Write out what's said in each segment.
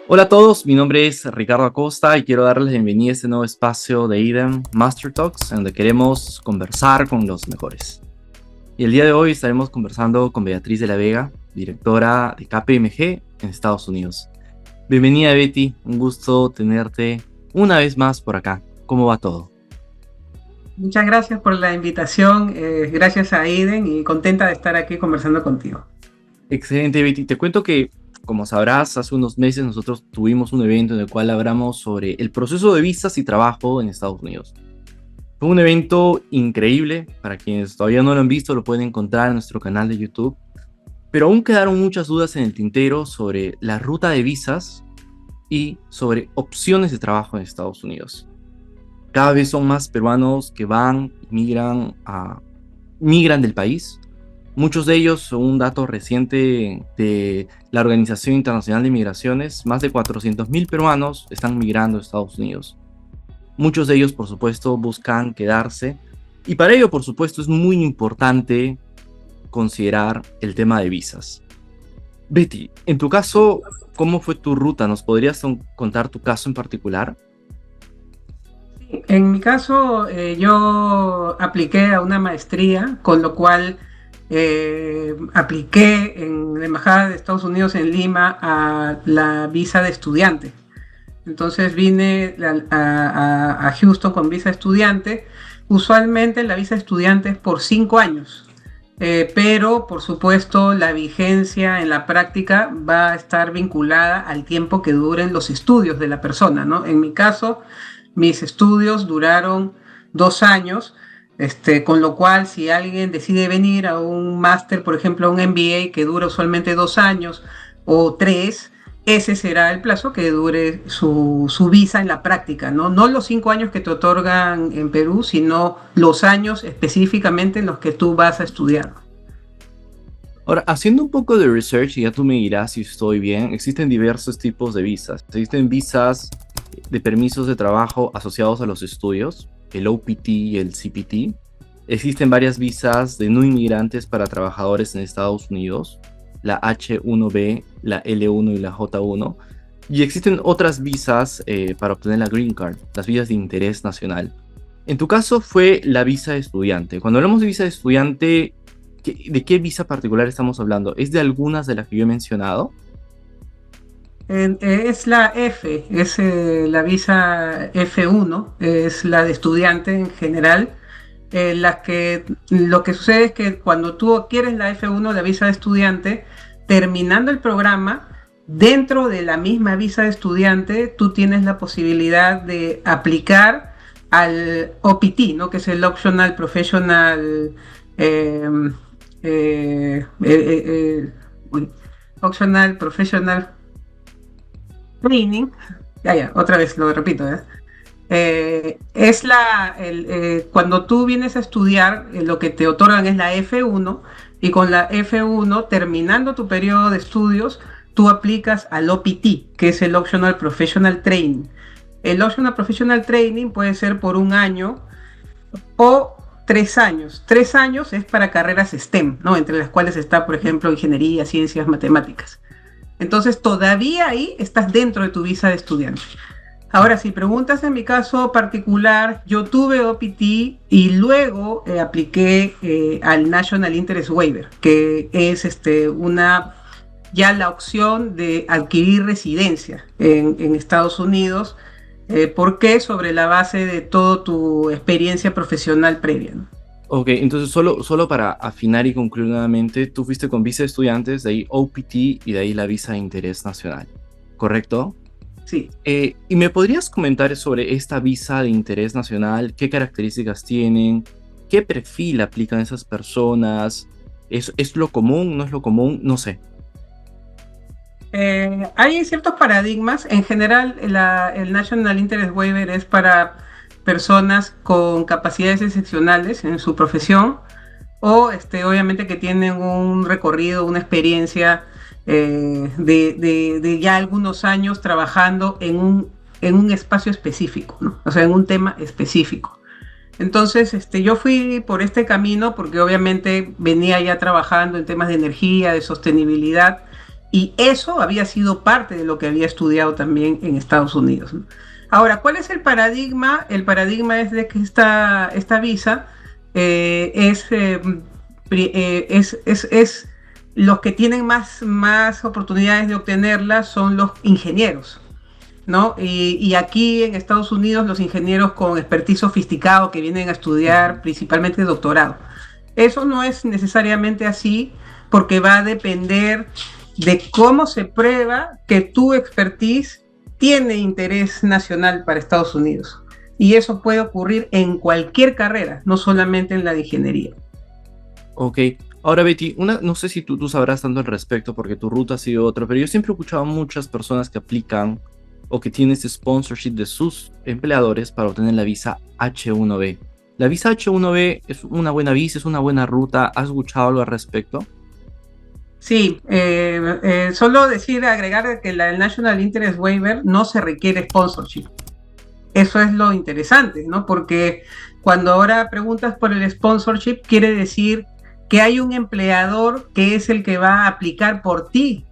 Hola a todos, mi nombre es Ricardo Acosta y quiero darles la bienvenida a este nuevo espacio de IDEM Master Talks, en donde queremos conversar con los mejores. Y el día de hoy estaremos conversando con Beatriz de la Vega, directora de KPMG en Estados Unidos. Bienvenida, Betty, un gusto tenerte una vez más por acá. ¿Cómo va todo? Muchas gracias por la invitación, gracias a Aiden y contenta de estar aquí conversando contigo. Excelente, Betty. Te cuento que, como sabrás, hace unos meses nosotros tuvimos un evento en el cual hablamos sobre el proceso de visas y trabajo en Estados Unidos. Fue un evento increíble. Para quienes todavía no lo han visto, lo pueden encontrar en nuestro canal de YouTube. Pero aún quedaron muchas dudas en el tintero sobre la ruta de visas y sobre opciones de trabajo en Estados Unidos. Cada vez son más peruanos que migran del país. Muchos de ellos, según un dato reciente de la Organización Internacional de Migraciones, más de 400.000 peruanos están migrando a Estados Unidos. Muchos de ellos, por supuesto, buscan quedarse. Y para ello, por supuesto, es muy importante considerar el tema de visas. Betty, en tu caso, ¿cómo fue tu ruta? ¿Nos podrías contar tu caso en particular? En mi caso, yo apliqué a una maestría, con lo cual apliqué en la Embajada de Estados Unidos en Lima a la visa de estudiante. Entonces vine a Houston con visa de estudiante. Usualmente la visa de estudiante es por 5 años, pero por supuesto la vigencia en la práctica va a estar vinculada al tiempo que duren los estudios de la persona, ¿no? En mi caso, mis estudios duraron 2 años, con lo cual si alguien decide venir a un máster, por ejemplo, a un MBA que dura usualmente 2 años o 3, ese será el plazo que dure su visa en la práctica, ¿no? No los 5 años que te otorgan en Perú, sino los años específicamente en los que tú vas a estudiar. Ahora, haciendo un poco de research, y ya tú me dirás si estoy bien, existen diversos tipos de visas. Existen visas de permisos de trabajo asociados a los estudios, el OPT y el CPT. Existen varias visas de no inmigrantes para trabajadores en Estados Unidos, la H1B, la L1 y la J1. Y existen otras visas para obtener la Green Card, las visas de interés nacional. En tu caso fue la visa de estudiante. Cuando hablamos de visa de estudiante, ¿de qué visa particular estamos hablando? ¿Es de algunas de las que yo he mencionado? Es la F, es la visa F1, es la de estudiante en general. Lo que sucede es que cuando tú adquieres la F1, la visa de estudiante, terminando el programa, dentro de la misma visa de estudiante, tú tienes la posibilidad de aplicar al OPT, ¿no? Que es el Optional Professional eh, eh, eh, Optional Professional Training. Otra vez lo repito, ¿eh? Cuando tú vienes a estudiar, lo que te otorgan es la F1, y con la F1, terminando tu periodo de estudios, tú aplicas al OPT, que es el Optional Professional Training. El Optional Professional Training puede ser por 1 año o 3 años. 3 años es para carreras STEM, ¿no? Entre las cuales está, por ejemplo, ingeniería, ciencias, matemáticas. Entonces todavía ahí estás dentro de tu visa de estudiante. Ahora, si preguntas en mi caso particular, yo tuve OPT y luego apliqué al National Interest Waiver, que es ya la opción de adquirir residencia en Estados Unidos, porque sobre la base de toda tu experiencia profesional previa, ¿no? Ok, entonces solo para afinar y concluir nuevamente, tú fuiste con visa de estudiantes, de ahí OPT y de ahí la visa de interés nacional, ¿correcto? Sí. ¿Y me podrías comentar sobre esta visa de interés nacional? ¿Qué características tienen? ¿Qué perfil aplican esas personas? ¿Es lo común? ¿No es lo común? No sé. Hay ciertos paradigmas. En general, el National Interest Waiver es para personas con capacidades excepcionales en su profesión o obviamente que tienen un recorrido, una experiencia de ya algunos años trabajando en un espacio específico, ¿no? O sea, en un tema específico. Entonces, yo fui por este camino porque obviamente venía ya trabajando en temas de energía, de sostenibilidad, Y eso había sido parte de lo que había estudiado también en Estados Unidos, ¿no? Ahora, ¿cuál es el paradigma? El paradigma es de que esta visa es los que tienen más oportunidades de obtenerla son los ingenieros, ¿no? Y aquí en Estados Unidos los ingenieros con expertise sofisticado que vienen a estudiar principalmente doctorado. Eso no es necesariamente así porque va a depender de cómo se prueba que tu expertise tiene interés nacional para Estados Unidos. Y eso puede ocurrir en cualquier carrera, no solamente en la de ingeniería. Ok. Ahora, Betty, no sé si tú sabrás tanto al respecto porque tu ruta ha sido otra, pero yo siempre he escuchado a muchas personas que aplican o que tienen este sponsorship de sus empleadores para obtener la visa H1B. ¿La visa H1B es una buena visa, es una buena ruta? ¿Has escuchado algo al respecto? Sí, solo agregar que el National Interest Waiver no se requiere sponsorship. Eso es lo interesante, ¿no? Porque cuando ahora preguntas por el sponsorship, quiere decir que hay un empleador que es el que va a aplicar por ti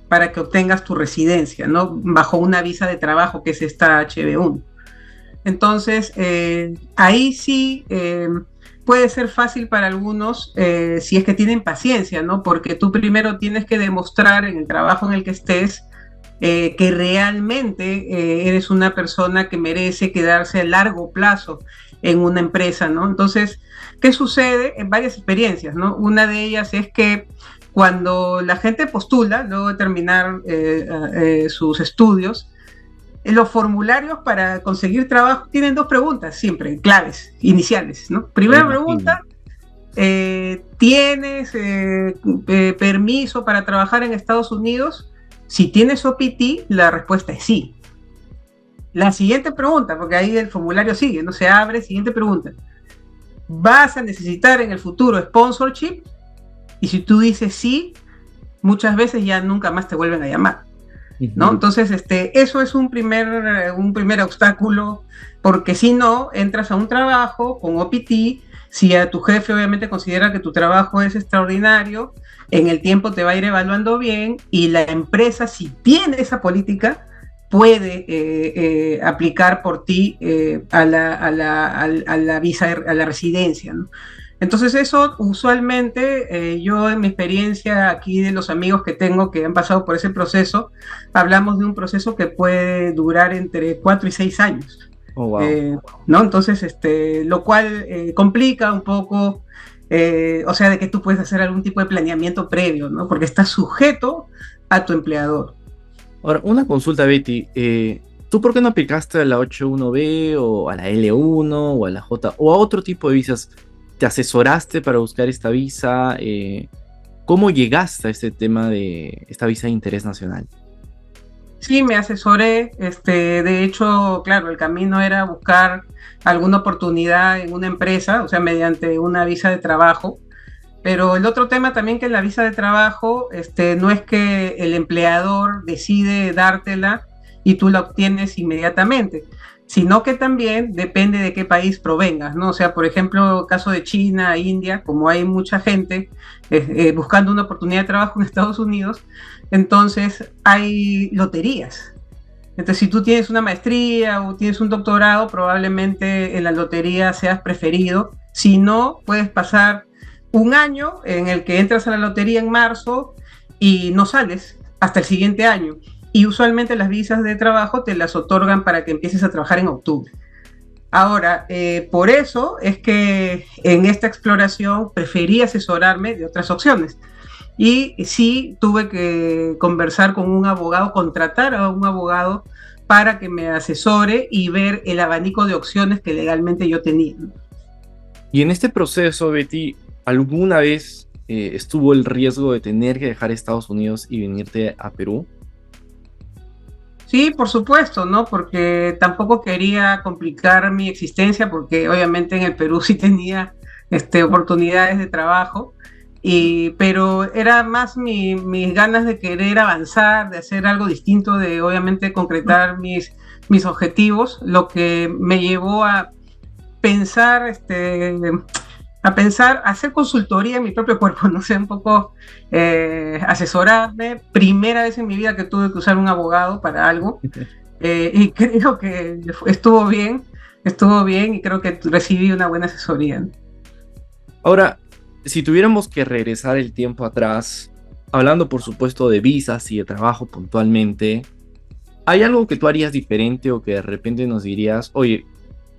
para que obtengas tu residencia, ¿no? Bajo una visa de trabajo que es esta HB1. Entonces, ahí sí puede ser fácil para algunos si es que tienen paciencia, ¿no? Porque tú primero tienes que demostrar en el trabajo en el que estés que realmente eres una persona que merece quedarse a largo plazo en una empresa, ¿no? Entonces, ¿qué sucede? En varias experiencias, ¿no? Una de ellas es que cuando la gente postula, luego de terminar sus estudios, los formularios para conseguir trabajo tienen dos preguntas siempre, claves, iniciales, ¿no? Primera pregunta, ¿tienes permiso para trabajar en Estados Unidos? Si tienes OPT, la respuesta es sí. La siguiente pregunta, porque ahí el formulario sigue, no se abre, siguiente pregunta. ¿Vas a necesitar en el futuro sponsorship? Y si tú dices sí, muchas veces ya nunca más te vuelven a llamar, ¿no? Entonces, eso es un primer obstáculo, porque si no, entras a un trabajo con OPT, si a tu jefe obviamente considera que tu trabajo es extraordinario, en el tiempo te va a ir evaluando bien y la empresa, si tiene esa política, puede aplicar por ti a la visa, a la residencia, ¿no? Entonces eso usualmente, yo en mi experiencia aquí de los amigos que tengo que han pasado por ese proceso, hablamos de un proceso que puede durar entre 4 y 6 años. Oh, wow. ¿No? Entonces, lo cual complica un poco, o sea, de que tú puedes hacer algún tipo de planeamiento previo, ¿no? Porque estás sujeto a tu empleador. Ahora, una consulta, Betty. ¿Tú por qué no aplicaste a la H1B o a la L1 o a la J o a otro tipo de visas? ¿Te asesoraste para buscar esta visa? ¿Cómo llegaste a este tema de esta visa de interés nacional? Sí, me asesoré. De hecho, claro, el camino era buscar alguna oportunidad en una empresa, o sea, mediante una visa de trabajo. Pero el otro tema también que en la visa de trabajo, no es que el empleador decide dártela y tú la obtienes inmediatamente, sino que también depende de qué país provengas, ¿no? O sea, por ejemplo, caso de China, India, como hay mucha gente buscando una oportunidad de trabajo en Estados Unidos, entonces hay loterías. Entonces, si tú tienes una maestría o tienes un doctorado, probablemente en la lotería seas preferido. Si no, puedes pasar un año en el que entras a la lotería en marzo y no sales hasta el siguiente año. Y usualmente las visas de trabajo te las otorgan para que empieces a trabajar en octubre. Ahora, por eso es que en esta exploración preferí asesorarme de otras opciones. Y sí tuve que conversar con un abogado, contratar a un abogado para que me asesore y ver el abanico de opciones que legalmente yo tenía. Y en este proceso, Betty, ¿alguna vez estuvo el riesgo de tener que dejar Estados Unidos y venirte a Perú? Sí, por supuesto, ¿no? Porque tampoco quería complicar mi existencia, porque obviamente en el Perú sí tenía oportunidades de trabajo, pero era más mis ganas de querer avanzar, de hacer algo distinto, de obviamente concretar mis objetivos, lo que me llevó a pensar, a pensar, a hacer consultoría en mi propio cuerpo, no sé, un poco asesorarme. Primera vez en mi vida que tuve que usar un abogado para algo, y creo que estuvo bien y creo que recibí una buena asesoría. Ahora, si tuviéramos que regresar el tiempo atrás, hablando por supuesto de visas y de trabajo puntualmente, ¿hay algo que tú harías diferente o que de repente nos dirías, oye,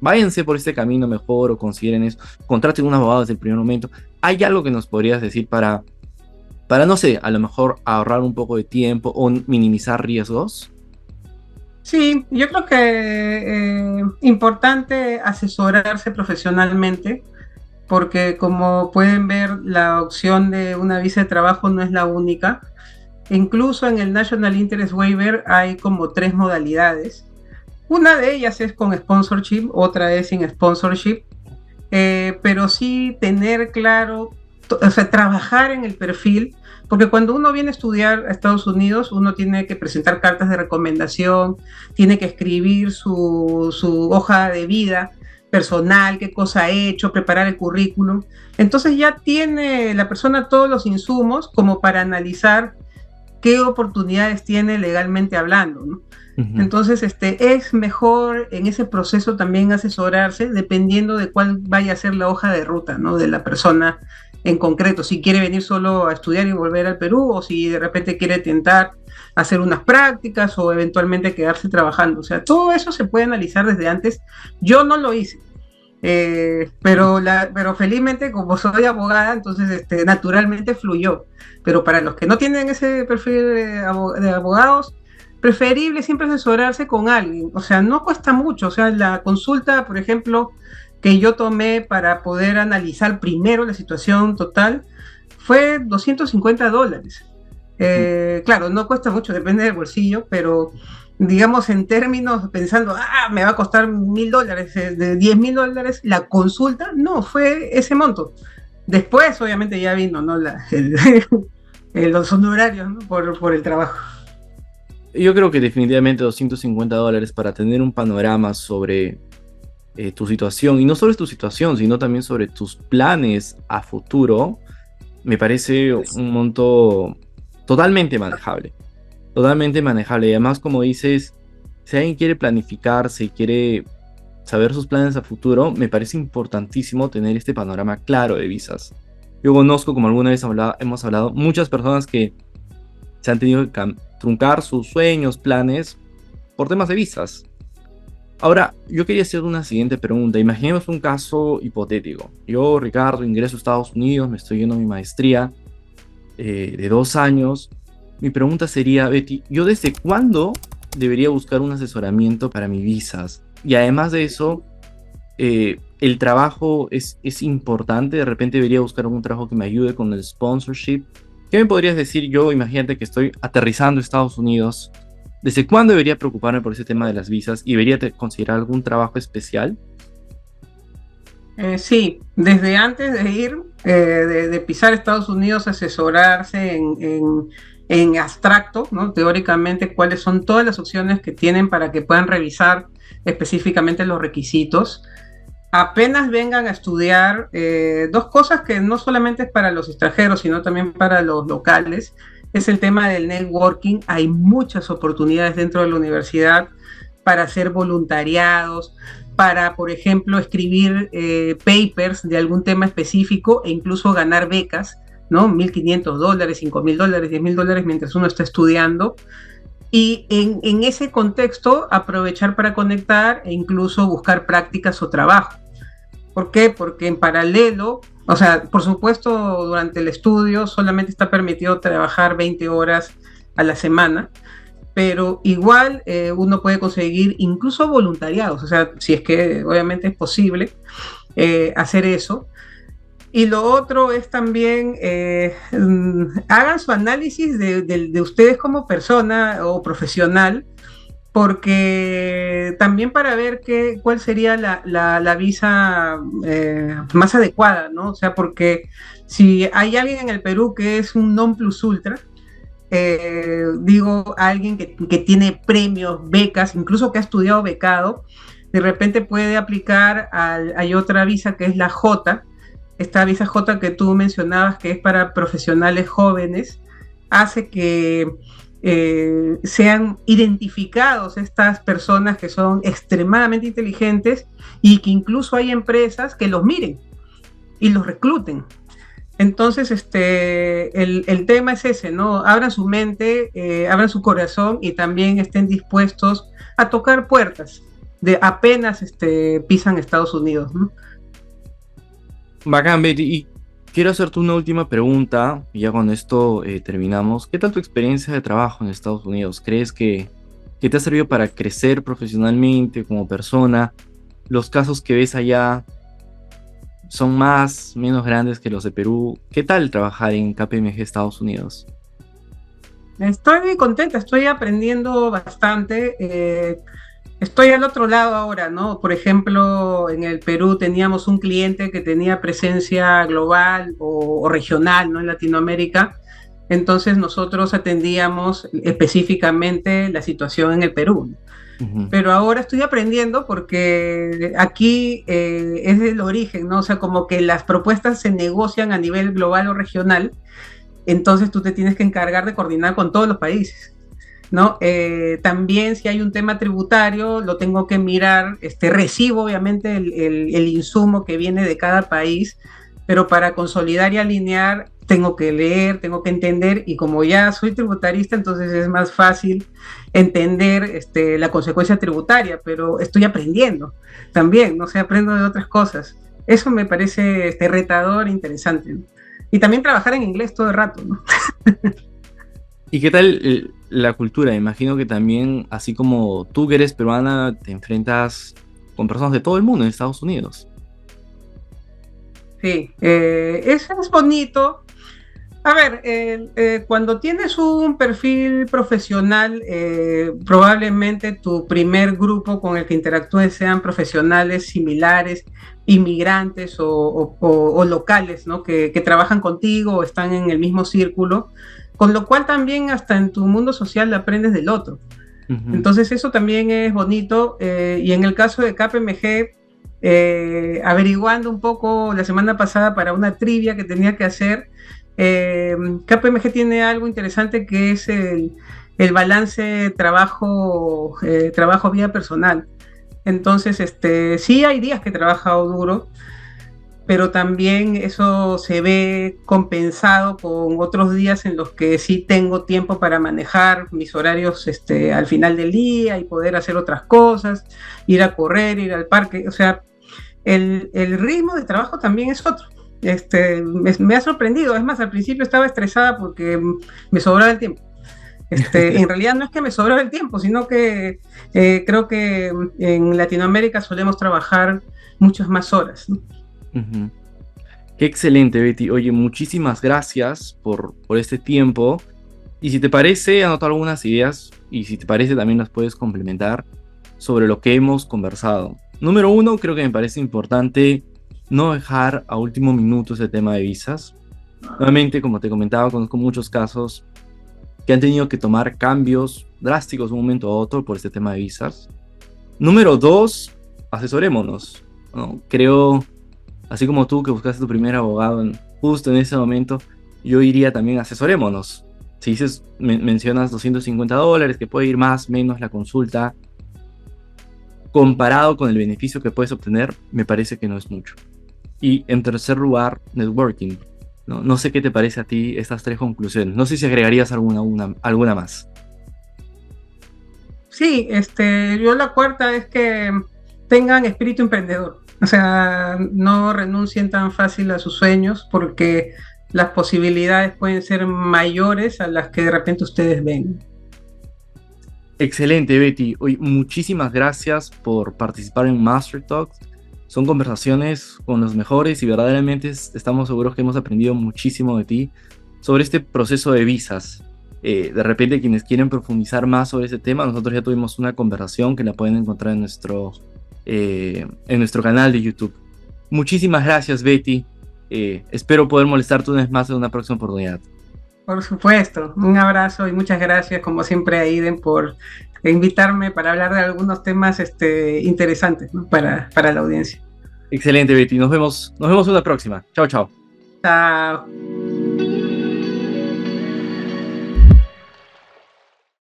váyanse por este camino mejor o consideren eso, contraten un abogado desde el primer momento? ¿Hay algo que nos podrías decir para no sé, a lo mejor ahorrar un poco de tiempo o minimizar riesgos? Sí, yo creo que importante asesorarse profesionalmente, porque como pueden ver, la opción de una visa de trabajo no es la única. Incluso en el National Interest Waiver hay como 3 modalidades. Una de ellas es con sponsorship, otra es sin sponsorship, pero sí tener claro, o sea, trabajar en el perfil, porque cuando uno viene a estudiar a Estados Unidos, uno tiene que presentar cartas de recomendación, tiene que escribir su hoja de vida personal, qué cosa ha hecho, preparar el currículum. Entonces ya tiene la persona todos los insumos como para analizar qué oportunidades tiene legalmente hablando, ¿no? Entonces, es mejor en ese proceso también asesorarse dependiendo de cuál vaya a ser la hoja de ruta, ¿no? De la persona en concreto, si quiere venir solo a estudiar y volver al Perú, o si de repente quiere tentar hacer unas prácticas o eventualmente quedarse trabajando. O sea, todo eso se puede analizar desde antes. Yo no lo hice, pero felizmente como soy abogada, entonces naturalmente fluyó. Pero para los que no tienen ese perfil de abogados, preferible siempre asesorarse con alguien. O sea, no cuesta mucho. O sea, la consulta, por ejemplo, que yo tomé para poder analizar primero la situación total, fue $250. Claro, no cuesta mucho, depende del bolsillo, pero digamos en términos, pensando, me va a costar $1,000, de $10,000, la consulta, no, fue ese monto. Después, obviamente, ya vino, ¿no? Los honorarios, ¿no? por el trabajo. Yo creo que definitivamente $250 para tener un panorama sobre tu situación, y no solo es tu situación, sino también sobre tus planes a futuro, me parece un monto totalmente manejable. Totalmente manejable. Y además, como dices, si alguien quiere planificarse y quiere saber sus planes a futuro, me parece importantísimo tener este panorama claro de visas. Yo conozco, como alguna vez hemos hablado, muchas personas que se han tenido que truncar sus sueños, planes, por temas de visas. Ahora, yo quería hacer una siguiente pregunta. Imaginemos un caso hipotético. Yo, Ricardo, ingreso a Estados Unidos, me estoy yendo a mi maestría de 2 años. Mi pregunta sería, Betty, ¿yo desde cuándo debería buscar un asesoramiento para mis visas? Y además de eso, el trabajo es importante. De repente debería buscar algún trabajo que me ayude con el sponsorship. ¿Qué me podrías decir yo? Imagínate que estoy aterrizando a Estados Unidos. ¿Desde cuándo debería preocuparme por ese tema de las visas? ¿Y debería considerar algún trabajo especial? Sí, desde antes de ir, de pisar Estados Unidos, asesorarse en abstracto, ¿no? Teóricamente, cuáles son todas las opciones que tienen para que puedan revisar específicamente los requisitos. Apenas vengan a estudiar, 2 cosas que no solamente es para los extranjeros, sino también para los locales, es el tema del networking. Hay muchas oportunidades dentro de la universidad para hacer voluntariados, para, por ejemplo, escribir papers de algún tema específico e incluso ganar becas, ¿no? $1,500, $5,000, $10,000 mientras uno está estudiando. Y en ese contexto aprovechar para conectar e incluso buscar prácticas o trabajo. ¿Por qué? Porque en paralelo, o sea, por supuesto, durante el estudio solamente está permitido trabajar 20 horas a la semana, pero igual uno puede conseguir incluso voluntariados, o sea, si es que obviamente es posible hacer eso. Y lo otro es también, hagan su análisis de ustedes como persona o profesional, porque también para ver cuál sería la visa más adecuada, ¿no? O sea, porque si hay alguien en el Perú que es un non plus ultra, digo, alguien que tiene premios, becas, incluso que ha estudiado becado, de repente puede aplicar hay otra visa que es la J, esta visa J que tú mencionabas, que es para profesionales jóvenes, hace que sean identificados estas personas que son extremadamente inteligentes y que incluso hay empresas que los miren y los recluten. Entonces, el tema es ese, ¿no? Abran su mente, abran su corazón y también estén dispuestos a tocar puertas de apenas pisan Estados Unidos, ¿no? Bacán, Betty. Y quiero hacerte una última pregunta, y ya con esto terminamos. ¿Qué tal tu experiencia de trabajo en Estados Unidos? ¿Crees que te ha servido para crecer profesionalmente como persona? ¿Los casos que ves allá son más, menos grandes que los de Perú? ¿Qué tal trabajar en KPMG Estados Unidos? Estoy contenta, estoy aprendiendo bastante. Estoy al otro lado ahora, ¿no? Por ejemplo, en el Perú teníamos un cliente que tenía presencia global o regional, ¿no? En Latinoamérica. Entonces nosotros atendíamos específicamente la situación en el Perú. Ujú. Pero ahora estoy aprendiendo porque aquí es el origen, ¿no? O sea, como que las propuestas se negocian a nivel global o regional, entonces tú te tienes que encargar de coordinar con todos los países, ¿no? También si hay un tema tributario, lo tengo que mirar, recibo obviamente el insumo que viene de cada país, pero para consolidar y alinear tengo que leer, tengo que entender, y como ya soy tributarista, entonces es más fácil entender la consecuencia tributaria, pero estoy aprendiendo también, no sé, aprendo de otras cosas. Eso me parece retador, interesante, ¿no? Y también trabajar en inglés todo el rato, ¿no? ¿Y qué tal la cultura? Imagino que también, así como tú que eres peruana, te enfrentas con personas de todo el mundo en Estados Unidos. Sí, eso es bonito. A ver, cuando tienes un perfil profesional, probablemente tu primer grupo con el que interactúes sean profesionales similares, inmigrantes o locales, ¿no? Que trabajan contigo o están en el mismo círculo, con lo cual también hasta en tu mundo social aprendes del otro. Ujú. Entonces eso también es bonito, y en el caso de KPMG, averiguando un poco la semana pasada para una trivia que tenía que hacer, KPMG tiene algo interesante que es el balance trabajo-vida personal. Entonces, sí hay días que he trabajado duro, pero también eso se ve compensado con otros días en los que sí tengo tiempo para manejar mis horarios al final del día y poder hacer otras cosas, ir a correr, ir al parque. O sea, el ritmo de trabajo también es otro. Me ha sorprendido. Es más, al principio estaba estresada porque me sobraba el tiempo. En realidad no es que me sobraba el tiempo, sino que creo que en Latinoamérica solemos trabajar muchas más horas, ¿no? Ujú. Qué excelente, Betty. Oye, muchísimas gracias por este tiempo. Y si te parece, anota algunas ideas y si te parece también las puedes complementar sobre lo que hemos conversado. Número uno, creo que me parece importante no dejar a último minuto ese tema de visas. Nuevamente, como te comentaba, conozco muchos casos que han tenido que tomar cambios drásticos de un momento a otro por este tema de visas. Número dos, asesorémonos, ¿no? Creo, así como tú que buscaste tu primer abogado justo en ese momento, yo iría también asesorémonos. Si dices, mencionas $250, que puede ir más, menos la consulta, comparado con el beneficio que puedes obtener, me parece que no es mucho. Y en tercer lugar, networking. No, no sé qué te parece a ti estas tres conclusiones. No sé si agregarías alguna más. Sí, yo la cuarta es que tengan espíritu emprendedor. O sea, no renuncien tan fácil a sus sueños porque las posibilidades pueden ser mayores a las que de repente ustedes ven. Excelente, Betty. Hoy muchísimas gracias por participar en Master Talks. Son conversaciones con los mejores y verdaderamente estamos seguros que hemos aprendido muchísimo de ti sobre este proceso de visas. De repente, quienes quieren profundizar más sobre ese tema, nosotros ya tuvimos una conversación que la pueden encontrar en nuestro canal de YouTube. Muchísimas gracias, Betty. Espero poder molestarte una vez más en una próxima oportunidad. Por supuesto, un abrazo y muchas gracias, como siempre, a Aiden por invitarme para hablar de algunos temas interesantes, ¿no? Para la audiencia. Excelente, Betty. Nos vemos en una próxima. Chao, chao. Chao.